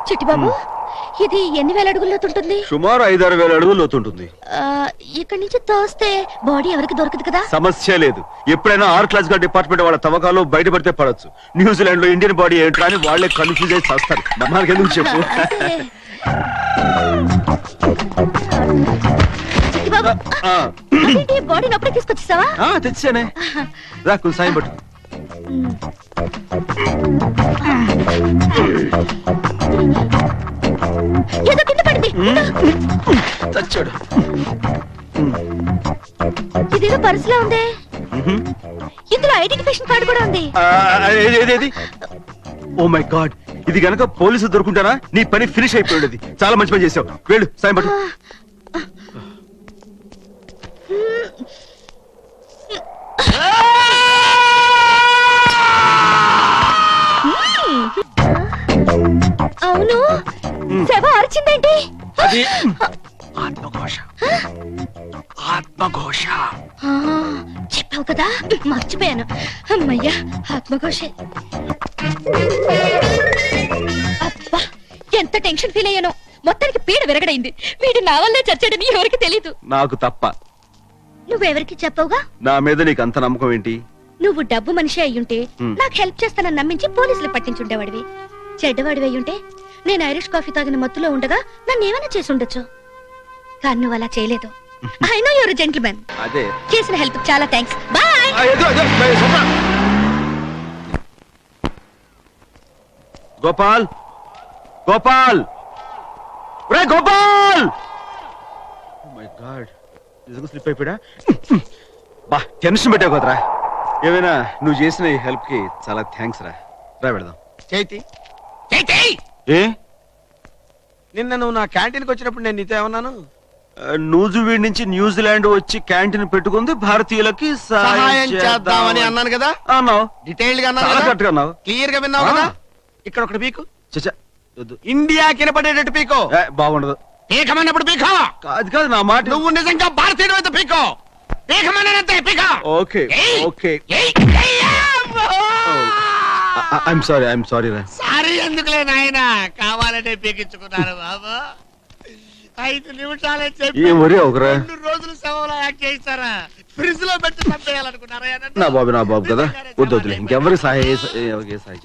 చిట్టిబాబు, ఇది ఎన్ని వేల అడుగుల్లో ఉంటుంది? సుమారు 5-6 వేల అడుగులు లోతుంటుంది. ఇక్కడి నుంచి తోస్తే బాడీ ఎవరికి దొరకదు కదా? సమస్య లేదు. ఎప్పుడైనా ఆర్ క్లాస్ గా డిపార్ట్మెంట్ వాళ్ళ తవ్వకాలు బయటపడితే పడొచ్చు. న్యూజిలాండ్ లో ఇండియన్ బాడీ ఏంటో అని వాళ్ళే కన్ఫ్యూజ్ అయి చేస్తారు. మనకి ఎందుకు చెప్పు. బాడీ అప్పుడే తీసుకొచ్చేసావా? తెచ్చానే. రా కొంచెం సాయం పట్టు. ఏదో కింద పడింది. చచ్చాడు. ఇదేదో పర్సులో ఉంది. ఇందులో ఐడెంటిఫికేషన్ కార్డు కూడా ఉంది. ఓ మై గాడ్, ఇది గనక పోలీసు దొరుకుంటారా నీ పని ఫినిష్ అయిపోయేది. చాలా మంచి పని చేసావు. వెళ్ళు సాయం పట్టు. అవును, శవ అరిచిందేంటి? అది ఆత్మఘోష. ఆత్మఘోష చెప్పావు కదా, మర్చిపోయాను. అమ్మయ్యా, ఆత్మఘోషే. అబ్బా, ఎంత టెన్షన్ ఫీల్ అయ్యాను. మొత్తానికి పీడ విరగడైంది. వీడు నా వల్లే చచ్చాడని ఎవరికి తెలీదు. నాకు తప్ప. నువ్వెవరికి చెప్పవుగా? నా మీద నీకు అంత నమ్మకం ఏంటి? నువ్వు డబ్బు మనిషి అయ్యుంటే నాకు హెల్ప్ చేస్తానని నమ్మించి పోలీసులు పట్టించుండేవాడివి. చెడ్డవాడివి అయ్యుంటే నేను ఐరిష్ కాఫీ తాగిన మత్తులో ఉండగా నన్ను ఏమైనా చేసి ఉండొచ్చు. కానీ నువ్వు అలా చేయలేదు. I know your gentlemen. అదే చేసిన హెల్ప్ చాలా థ్యాంక్స్. బాయ్. గోపాల్, గోపాల్, రే గోపాల్. మై గాడ్, నిజంగా స్లిప్ అయిపోయా. బా, టెన్షన్ పెట్టావు కదరా. ఏమైనా నువ్వు చేసిన ఈ హెల్ప్ కి చాలా థ్యాంక్స్ రా. రా వెళదాం. చైతి, చైతి, ఏ నిన్న నువ్వు నా క్యాంటీన్కి వచ్చినప్పుడు నేను నీతో ఏమన్నాను? నూజివీడ్ నుంచి న్యూజిలాండ్ వచ్చి క్యాంటీన్ పెట్టుకుంది భారతీయులకి సహాయం చేద్దామని అన్నాను కదా. అన్నావు. డీటెయిల్డ్ గా కరెక్ట్ గా అన్నావు. క్లియర్ గా విన్నావు కదా. ఇక్కడ ఒకటి పీకు. చచ్చా, ఇండియా కినపడేటట్టు పీకో. బాగుండదు. పీకమన్నప్పుడు పీకో. కాదు కాదు, నా మాట. నువ్వు నిజంగా భారతీయుడు అయితే పీకో. పీకమన్నంతే పీకో. Okay okay. ఐఎమ్ సారీ రా. సారీ ఎందుకులే నాయనా, కావాలంటే పీకించుకున్నాను బాబు. 5 నిమిషాలే చెప్పి 2 రోజులు సేవలో యాక్ట్ చేయిస్తారా? ఫ్రిడ్జ్ లో పెట్టి చంపేయాలనుకున్నారా? నా బాబు కదా. వద్దు వద్దులే, ఇంకెవరికి సహాయం